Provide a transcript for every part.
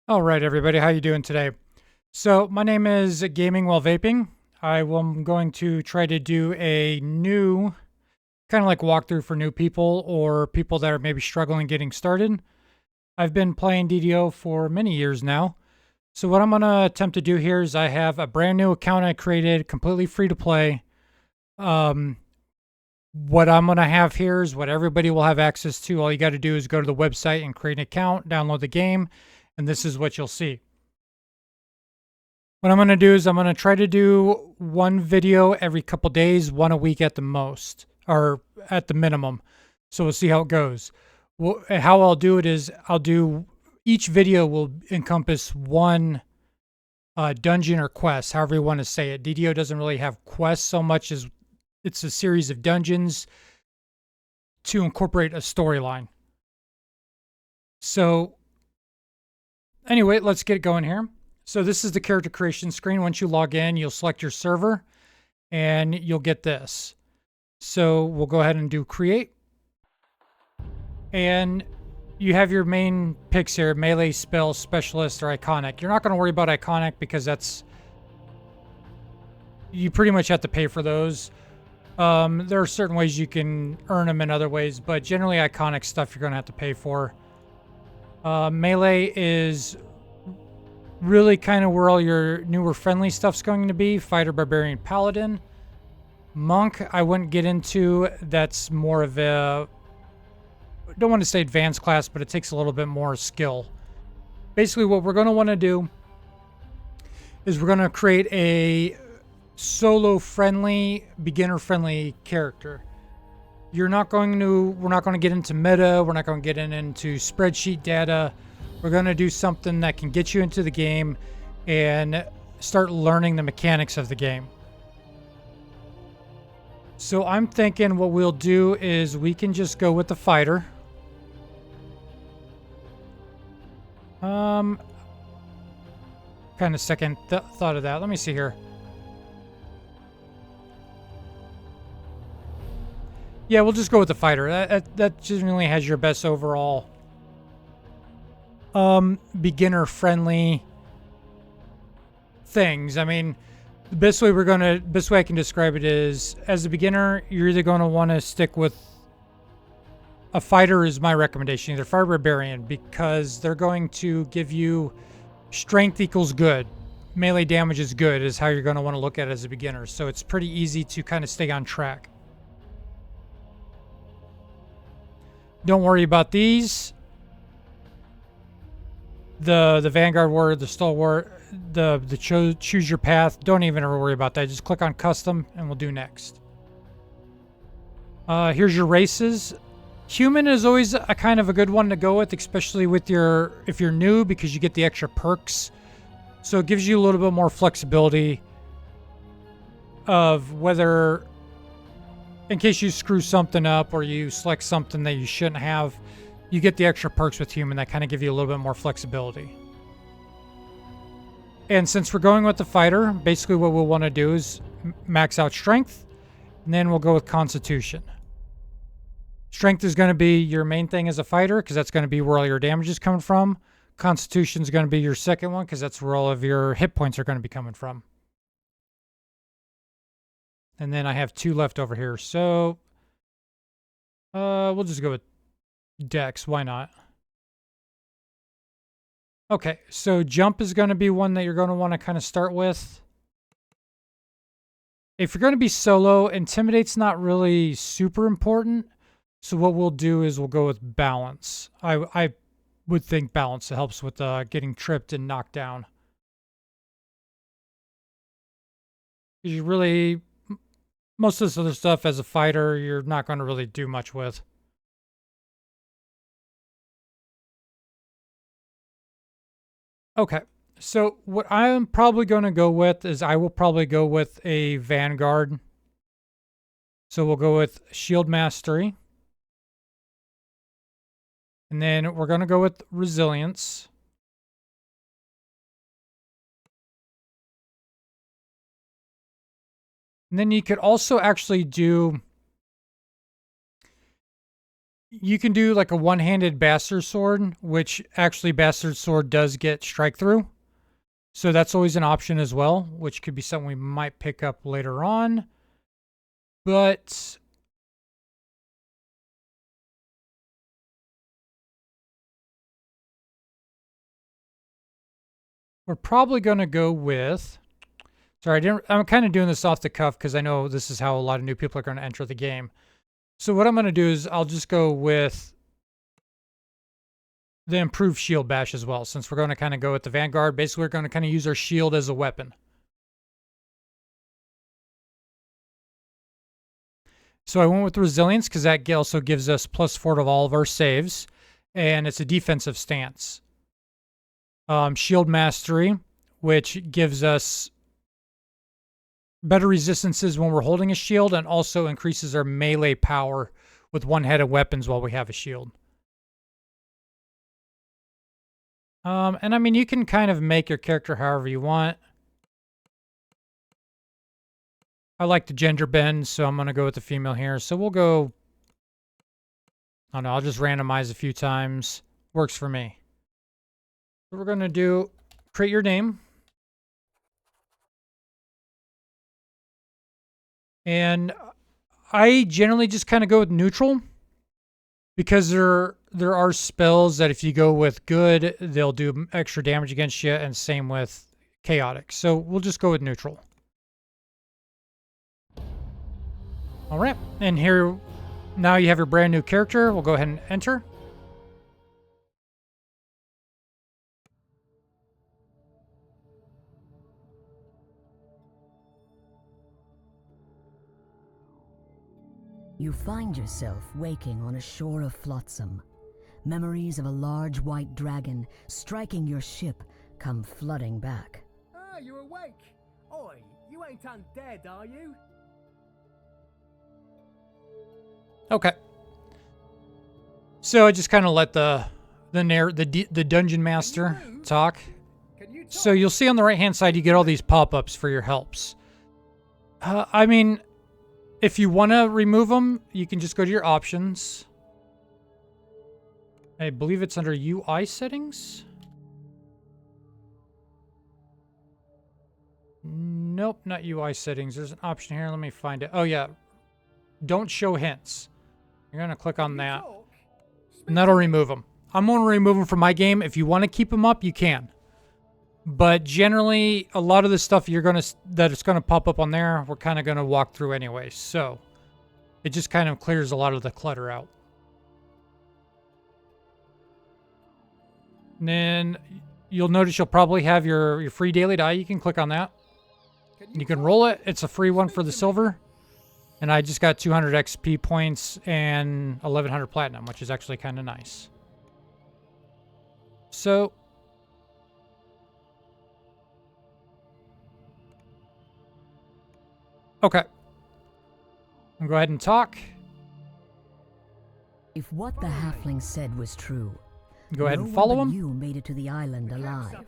All right, everybody, how you doing today? So my name is Gaming While Vaping. I'm going to try to do a new kind of like walkthrough for new people or people that are maybe struggling getting started. I've been playing DDO for many years now. So what I'm going to attempt to do here is I have a brand new account I created, completely free to play. Um, what I'm going to have here is what everybody will have access to. All you got to do is go to the website and create an account, download the game, and this is what you'll see. What I'm going to do is I'm going to try to do one video every couple days, one a week at the most, or at the minimum. So we'll see how it goes. Well, how I'll do it is each video will encompass one dungeon or quest, however you want to say it. DDO doesn't really have quests so much as it's a series of dungeons to incorporate a storyline. So anyway, let's get going here. So this is the character creation screen. Once you log in, you'll select your server and you'll get this. So we'll go ahead and do create. And you have your main picks here, melee, spell, specialist, or iconic. You're not going to worry about iconic because you pretty much have to pay for those. There are certain ways you can earn them in other ways, but generally iconic stuff you're going to have to pay for. Melee is really kind of where all your newer friendly stuff's going to be. Fighter, barbarian, paladin. Monk, I wouldn't get into. That's more of a, don't want to say advanced class, but it takes a little bit more skill. Basically, what we're going to want to do is we're going to create a solo friendly, beginner friendly character. We're not going to get into meta. We're not going to get into spreadsheet data. We're going to do something that can get you into the game and start learning the mechanics of the game. So I'm thinking what we'll do is we can just go with the fighter. Kind of second thought of that. Let me see here. Yeah, we'll just go with the fighter. That generally has your best overall beginner friendly things. I mean, the best way I can describe it is, as a beginner, you're either going to want to stick with a fighter is my recommendation, either fighter or barbarian, because they're going to give you strength equals good. Melee damage is good is how you're going to want to look at it as a beginner. So it's pretty easy to kind of stay on track. Don't worry about these. The Vanguard Warrior, the Stalwart, the choose your path. Don't even ever worry about that. Just click on custom and we'll do next. Here's your races. Human is always a kind of a good one to go with, especially with if you're new, because you get the extra perks. So it gives you a little bit more flexibility of whether, in case you screw something up or you select something that you shouldn't have, you get the extra perks with human that kind of give you a little bit more flexibility. And since we're going with the fighter, basically what we'll want to do is max out strength, and then we'll go with constitution. Strength is going to be your main thing as a fighter because that's going to be where all your damage is coming from. Constitution is going to be your second one because that's where all of your hit points are going to be coming from. And then I have 2 left over here. So we'll just go with Dex. Why not? Okay, so jump is going to be one that you're going to want to kind of start with. If you're going to be solo, intimidate's not really super important. So what we'll do is we'll go with balance. I would think balance helps with getting tripped and knocked down. You really, most of this other stuff as a fighter, you're not going to really do much with. Okay, so what I'm probably going to go with is I will probably go with a Vanguard. So we'll go with Shield Mastery. And then we're going to go with Resilience. And then you could also actually do, You can do like a one-handed bastard sword, which actually bastard sword does get strike through. So that's always an option as well, which could be something we might pick up later on. But we're probably going to go with... Sorry, I'm kind of doing this off the cuff because I know this is how a lot of new people are going to enter the game. So what I'm going to do is I'll just go with the improved shield bash as well, since we're going to kind of go with the Vanguard. Basically, we're going to kind of use our shield as a weapon. So I went with resilience because that also gives us +4 to all of our saves, and it's a defensive stance. Shield mastery, which gives us better resistances when we're holding a shield, and also increases our melee power with one-handed weapons while we have a shield. And I mean, you can kind of make your character however you want. I like the gender bend, so I'm going to go with the female here. So we'll go... Oh no, I'll just randomize a few times. Works for me. What we're going to do, create your name. And I generally just kind of go with neutral, because there are spells that if you go with good, they'll do extra damage against you, and same with chaotic. So we'll just go with neutral. All right, and here, now you have your brand new character. We'll go ahead and enter. You find yourself waking on a shore of flotsam. Memories of a large white dragon striking your ship come flooding back. Ah, you're awake. Oi, you ain't undead, are you? Okay. So I just kind of let the dungeon master talk. So you'll see on the right-hand side, you get all these pop-ups for your helps. I mean, if you want to remove them, you can just go to your options. I believe it's under UI settings. Nope, not UI settings. There's an option here. Let me find it. Oh, yeah. Don't show hints. You're going to click on that. And that'll remove them. I'm going to remove them from my game. If you want to keep them up, you can. But generally, a lot of the stuff that it's going to pop up on there, we're kind of going to walk through anyway. So it just kind of clears a lot of the clutter out. And then you'll notice you'll probably have your free daily die. You can click on that. You can roll it. It's a free one for the silver. And I just got 200 XP points and 1100 platinum, which is actually kind of nice. So okay. I'll go ahead and talk. If what the halfling said was true, Go ahead and follow him. You made it to the island alive.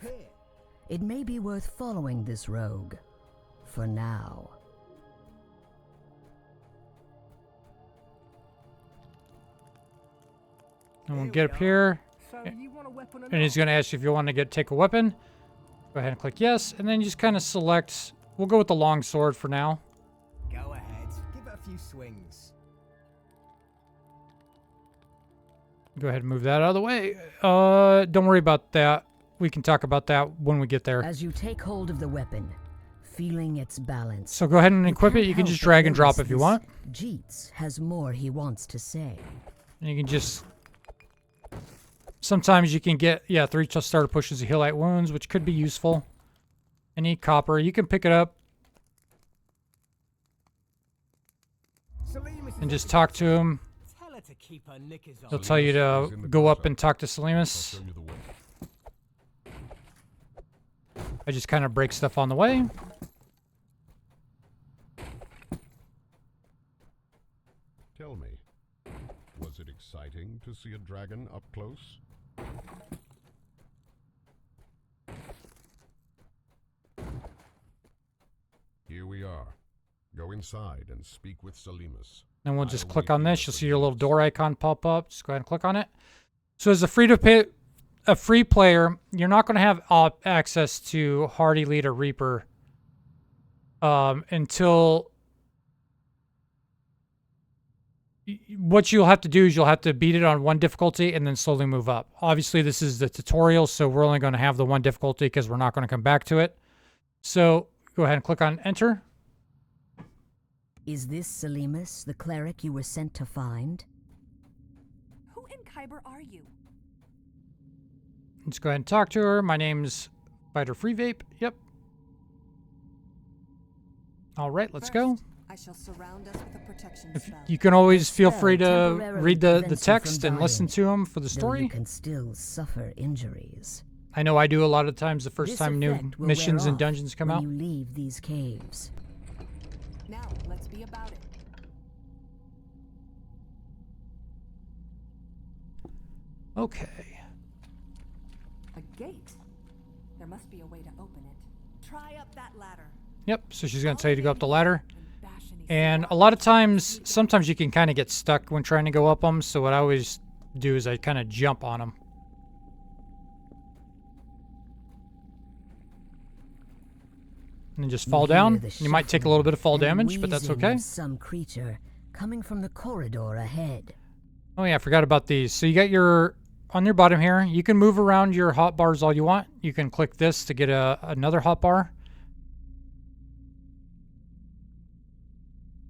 It may be worth following this rogue. For now. And we'll get up here. And he's going to ask you if you want to take a weapon. Go ahead and click yes. And then you just kind of select. We'll go with the long sword for now. Go ahead. Give it a few swings. Go ahead and move that out of the way. Don't worry about that. We can talk about that when we get there. As you take hold of the weapon, feeling its balance. So go ahead and equip it. You can just drag and drop if you want. Jeets has more he wants to say. And you can just... Sometimes you can get, 3 starter pushes to heal light wounds, which could be useful. Any copper, you can pick it up. And just talk to him. He'll tell you to go up and talk to Salimus. I just kind of break stuff on the way. Tell me, was it exciting to see a dragon up close? Here we are. Go inside and speak with Salimus. And we'll just I'll click wait on here this. You'll for see your little you. door icon pop up. Just go ahead and click on it. So as a free player, you're not going to have access to Hard, Elite, or Reaper until what you'll have to do is you'll have to beat it on one difficulty and then slowly move up. Obviously, this is the tutorial, so we're only going to have the one difficulty because we're not going to come back to it. So go ahead and click on enter. Is this Selimus, the cleric you were sent to find? Who in Kyber are you? Let's go ahead and talk to her. My name's Fighter Free Vape. Yep. All right, let's go. I shall surround us with a protection If spell. you can always feel spell free to temporarily read the prevents you text from and listen dying, to them for the though story. you can still suffer injuries. I know I do a lot of times the first This time new effect will missions wear and off dungeons come when out. you leave these caves. Now, let's be about it. Okay. A gate? There must be a way to open it. Try up that ladder. Yep, so she's going to tell you to go up the ladder. And bash any And a sword. lot of times, sometimes you can kind of get stuck when trying to go up them. So what I always do is I kind of jump on them. And then just fall hear down. the You might take a shuffling little bit of fall and damage, but that's wheezing okay. of some creature coming from the corridor ahead. Oh yeah, I forgot about these. So you got your, on your bottom here, you can move around your hotbars all you want. You can click this to get another hotbar.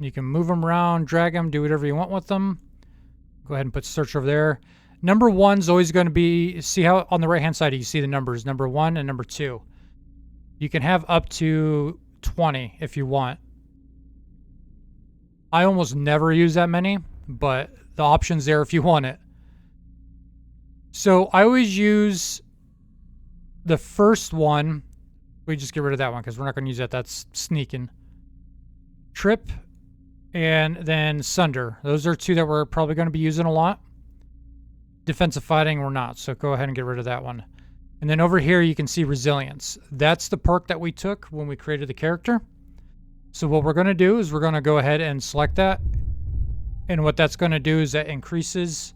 You can move them around, drag them, do whatever you want with them. Go ahead and put search over there. Number one's always going to be, see how on the right hand side you see the numbers, number 1 and number 2. You can have up to 20 if you want. I almost never use that many, but the option's there if you want it. So I always use the first one. We just get rid of that one because we're not going to use that. That's sneaking. Trip and then Sunder. Those are two that we're probably going to be using a lot. Defensive fighting, we're not. So go ahead and get rid of that one. And then over here, you can see Resilience. That's the perk that we took when we created the character. So what we're going to do is we're going to go ahead and select that. And what that's going to do is that increases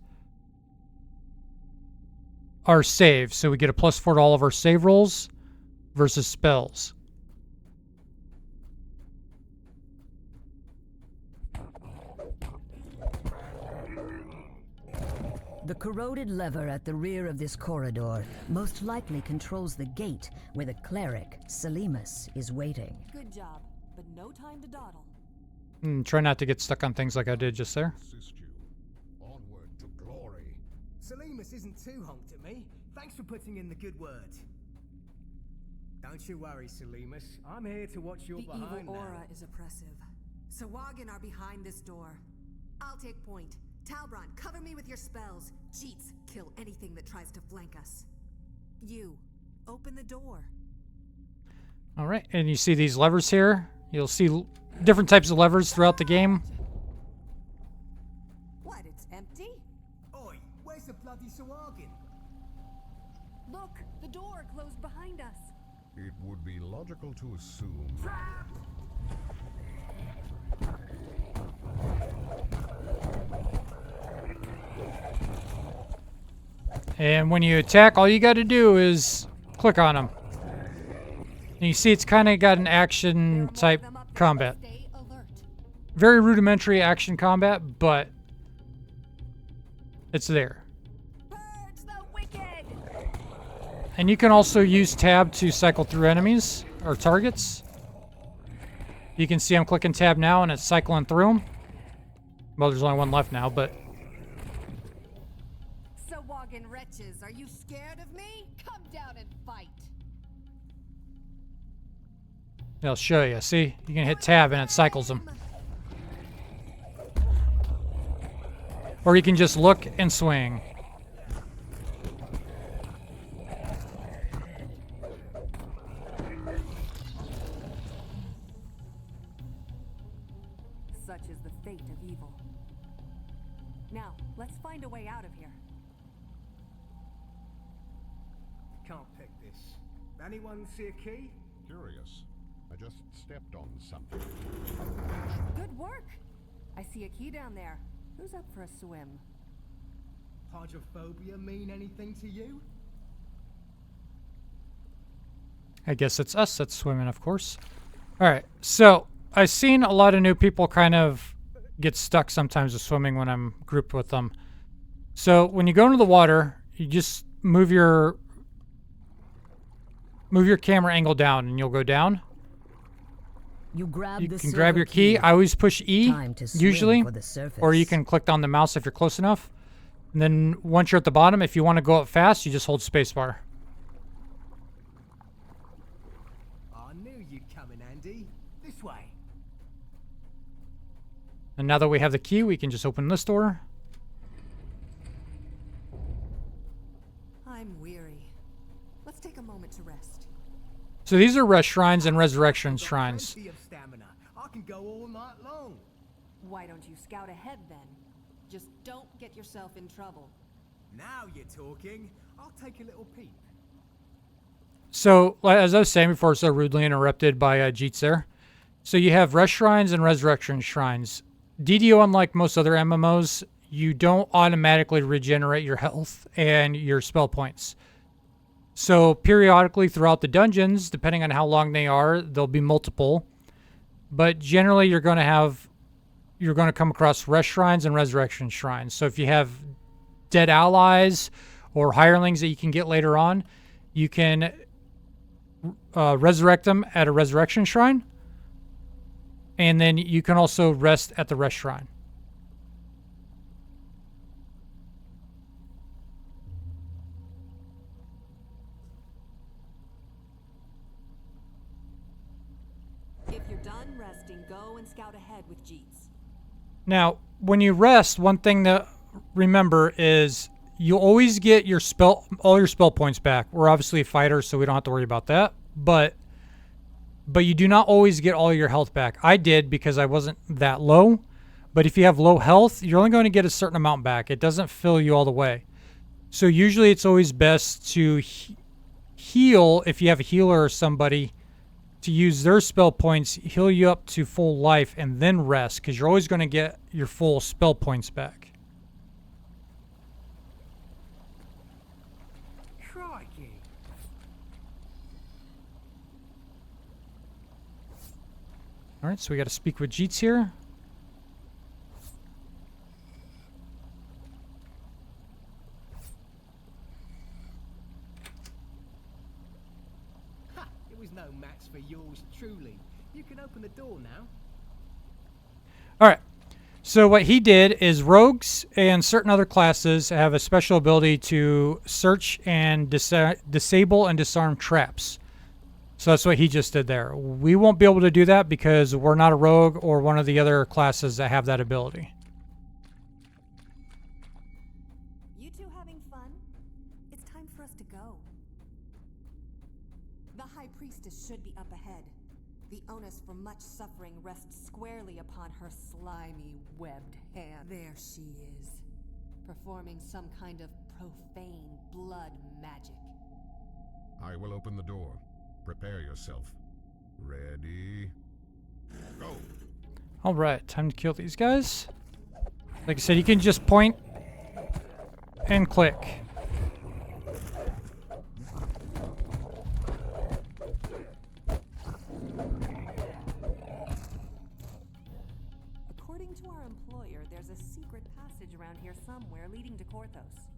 our save. So we get a +4 to all of our save rolls versus spells. The corroded lever at the rear of this corridor most likely controls the gate where the cleric, Selimus, is waiting. Good job, but no time to dawdle. And try not to get stuck on things like I did just there. Assist you. Onward to glory. Selimus isn't too honked at me. Thanks for putting in the good word. Don't you worry, Selimus. I'm here to watch your The behind evil now. aura is oppressive. Sawagin are behind this door. I'll take point. Talbron, cover me with your spells. Cheats, kill anything that tries to flank us. You, open the door. All right, and you see these levers here. You'll see different types of levers throughout the game. What, it's empty? Oi, where's the bloody Sawagin? Look, the door closed behind us. It would be logical to assume. And when you attack, all you got to do is click on them. And you see it's kind of got an action type combat. Stay alert. Very rudimentary action combat, but it's there. Purge the wicked! And you can also use tab to cycle through enemies or targets. You can see I'm clicking tab now and it's cycling through them. Well, there's only one left now, but Sawagin wretches, are you scared of me? Come down and fight. it'll show you. See, you can hit tab and it cycles them. Or you can just look and swing. Such is the fate of evil. Now, let's find a way out of here. Can't pick this. Anyone see a key? Curious. I just stepped on something. Good work! I see a key down there. Who's up for a swim? Hydrophobia mean anything to you? I guess it's us that's swimming, of course. All right, so I've seen a lot of new people kind of get stuck sometimes with swimming when I'm grouped with them. So when you go into the water, you just move your camera angle down and you'll go down. You You can grab your key. I always push E usually, or you can click on the mouse if you're close enough. And then once you're at the bottom, if you want to go up fast, you just hold spacebar. I knew you'd come in handy. This way. And now that we have the key, we can just open this door. I'm weary. Let's take a moment to rest. So these are rest shrines and resurrection shrines. Plenty of stamina. I can go all night long. Why don't you scout ahead then? Just don't get yourself in trouble. Now you're talking. I'll take a little peek. So, as I was saying before, so rudely interrupted by Jeets there. So you have rest shrines and resurrection shrines. DDO, unlike most other MMOs, you don't automatically regenerate your health and your spell points. So periodically throughout the dungeons, depending on how long they are, there'll be multiple. But generally you're going to come across rest shrines and resurrection shrines. So if you have dead allies or hirelings that you can get later on, you can resurrect them at a resurrection shrine. And then you can also rest at the rest shrine. If you're done resting, go and scout ahead with Jeets. Now, when you rest, one thing to remember is you always get your all your spell points back. We're obviously fighters, so we don't have to worry about that. But you do not always get all your health back. I did because I wasn't that low. But if you have low health, you're only going to get a certain amount back. It doesn't fill you all the way. So usually it's always best to heal if you have a healer or somebody to use their spell points, heal you up to full life, and then rest, because you're always going to get your full spell points back. Crikey. All right, so we got to speak with Jeets here. Ha! It was no match for yours truly. You can open the door now. All right. So what he did is rogues and certain other classes have a special ability to search and disable and disarm traps. So that's what he just did there. We won't be able to do that because we're not a rogue or one of the other classes that have that ability. You two having fun? It's time for us to go. The High Priestess should be up ahead. The onus for much suffering rests squarely upon her slimy, webbed hand. There she is, performing some kind of profane blood magic. I will open the door. Prepare yourself. Ready? Go! All right, time to kill these guys. Like I said, you can just point and click. According to our employer, there's a secret passage around here somewhere leading to Grottos.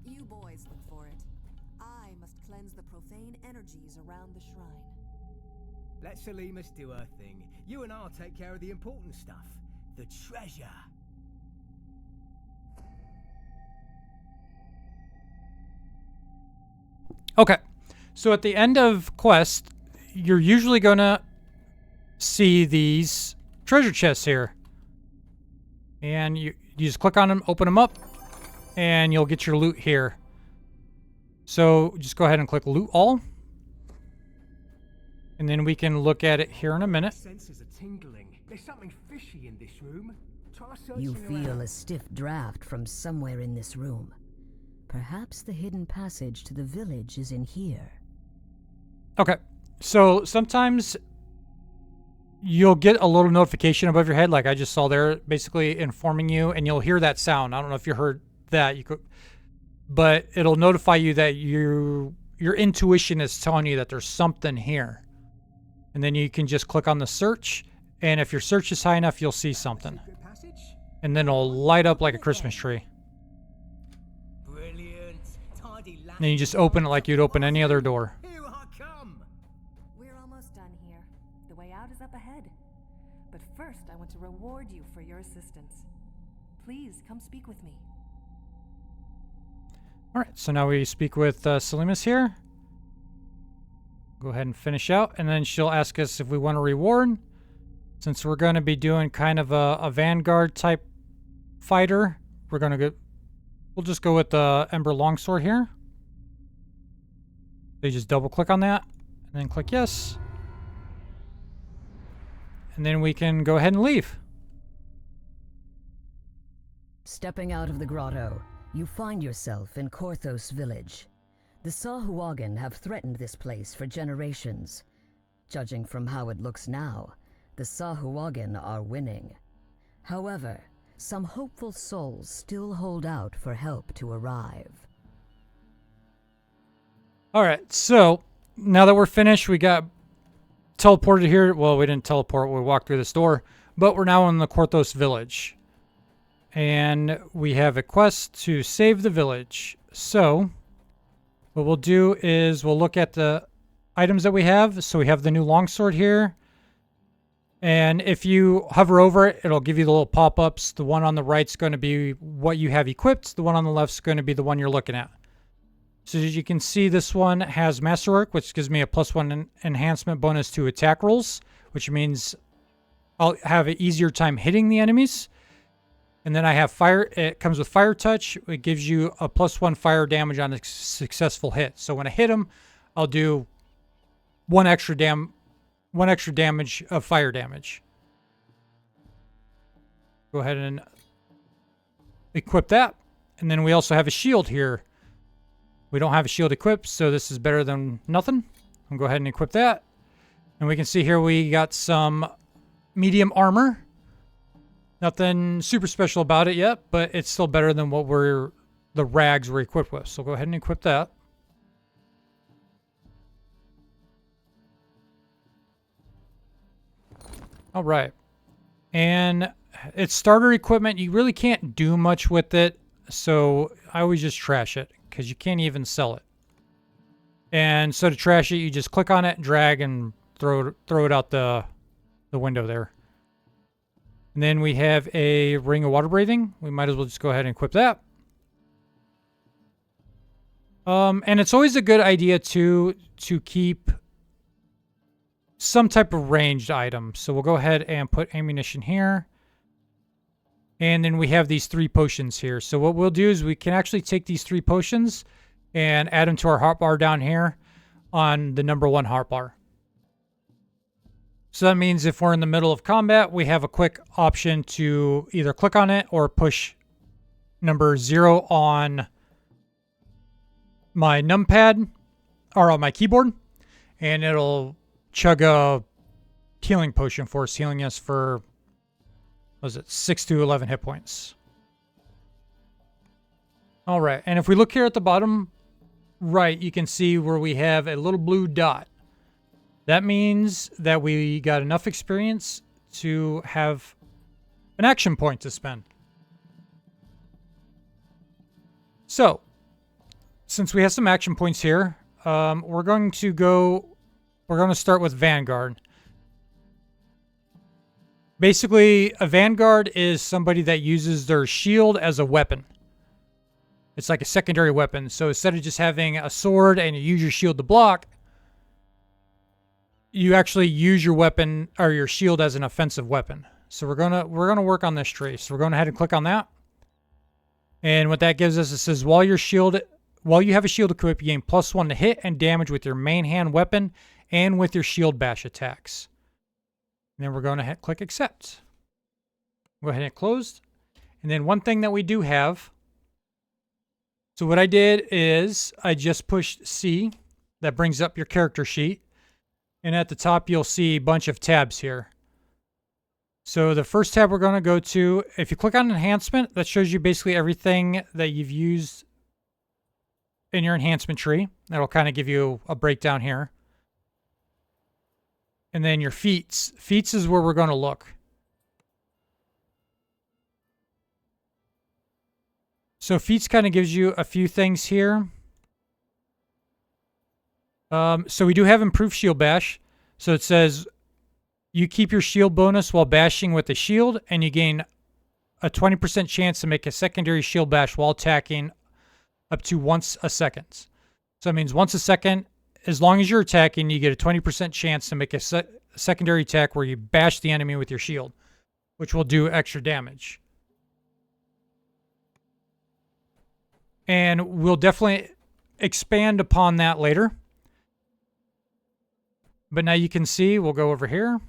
You boys look for it. I must cleanse the profane energies around the shrine. Let Selimus do her thing. You and I'll take care of the important stuff. The treasure. Okay, so at the end of quest, you're usually going to see these treasure chests here. And you just click on them, open them up, and you'll get your loot here. So just go ahead and click loot all. And then we can look at it here in a minute. Senses are tingling. There's something fishy in this room. Try searching You feel around. a stiff draft from somewhere in this room. Perhaps the hidden passage to the village is in here. Okay, so sometimes you'll get a little notification above your head, like I just saw there, basically informing you, and you'll hear that sound. I don't know if you heard that. You could, but it'll notify you that your intuition is telling you that there's something here, and then you can just click on the search, and if your search is high enough, you'll see something, Secret passage? and then it'll light up like a Christmas tree. Brilliant. Tidy And then you just open it like you'd open any other door. Here I come. We're almost done here. The way out is up ahead. But first, I want to reward you for your assistance. Please come speak with me. All right, so now we speak with Salimas here. Go ahead and finish out, and then she'll ask us if we want a reward. Since we're going to be doing kind of a Vanguard type fighter, we'll just go with the Ember Longsword here. So you just double click on that, and then click yes. And then we can go ahead and leave. Stepping out of the grotto, you find yourself in Korthos village. The Sahuagin have threatened this place for generations. Judging from how it looks now, the Sahuagin are winning. However, some hopeful souls still hold out for help to arrive. All right, so now that we're finished, we got teleported here. Well, we didn't teleport, we walked through this door, but we're now in the Korthos village. And we have a quest to save the village. So what we'll do is we'll look at the items that we have. So we have the new longsword here. And if you hover over it, it'll give you the little pop-ups. The one on the right's going to be what you have equipped. The one on the left's going to be the one you're looking at. So as you can see, this one has Masterwork, which gives me a +1 enhancement bonus to attack rolls, which means I'll have an easier time hitting the enemies. And then I have fire. It comes with Fire Touch. It gives you a +1 fire damage on a successful hit. So when I hit them, I'll do one extra damage of fire damage. Go ahead and equip that. And then we also have a shield here. We don't have a shield equipped, so this is better than nothing. I'll go ahead and equip that. And we can see here we got some medium armor. Nothing super special about it yet, but it's still better than what the rags we're equipped with. So go ahead and equip that. All right. And it's starter equipment. You really can't do much with it, so I always just trash it because you can't even sell it. And so to trash it, you just click on it, drag, and throw it out the window there. And then we have a Ring of Water Breathing. We might as well just go ahead and equip that. And it's always a good idea to keep some type of ranged item. So we'll go ahead and put ammunition here. And then we have these 3 potions here. So what we'll do is we can actually take these 3 potions and add them to our hotbar down here on the #1 hotbar. So that means if we're in the middle of combat, we have a quick option to either click on it or push number 0 on my numpad or on my keyboard, and it'll chug a healing potion for us, healing us for, what was it, 6 to 11 hit points. All right, and if we look here at the bottom right, you can see where we have a little blue dot. That means that we got enough experience to have an action point to spend. So, since we have some action points here, we're going to start with Vanguard. Basically, a Vanguard is somebody that uses their shield as a weapon. It's like a secondary weapon. So instead of just having a sword and you use your shield to block, you actually use your weapon or your shield as an offensive weapon. So we're gonna work on this tree. So we're going ahead and click on that. And what that gives us, it says while you have a shield equipped, you gain +1 to hit and damage with your main hand weapon and with your shield bash attacks. And then we're going to click accept. Go ahead and close. And then one thing that we do have. So what I did is I just pushed C. That brings up your character sheet. And at the top, you'll see a bunch of tabs here. So the first tab we're going to go to, if you click on enhancement, that shows you basically everything that you've used in your enhancement tree. That'll kind of give you a breakdown here. And then your feats. Feats is where we're going to look. So feats kind of gives you a few things here. So we do have improved shield bash. So it says you keep your shield bonus while bashing with the shield, and you gain a 20% chance to make a secondary shield bash while attacking up to once a second. So it means once a second, as long as you're attacking, you get a 20% chance to make a secondary attack where you bash the enemy with your shield, which will do extra damage. And we'll definitely expand upon that later. But now you can see, we'll go over here.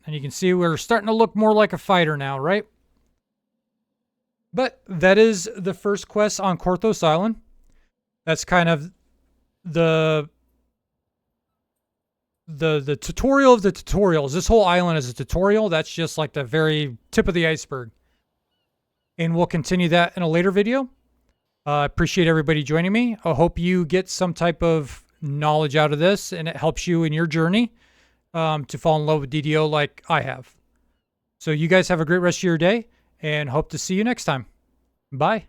And you can see we're starting to look more like a fighter now, right? But that is the first quest on Grotto Island. That's kind of the tutorial of the tutorials. This whole island is a tutorial. That's just like the very tip of the iceberg. And we'll continue that in a later video. I appreciate everybody joining me. I hope you get some type of knowledge out of this and it helps you in your journey to fall in love with DDO like I have. So you guys have a great rest of your day and hope to see you next time. Bye.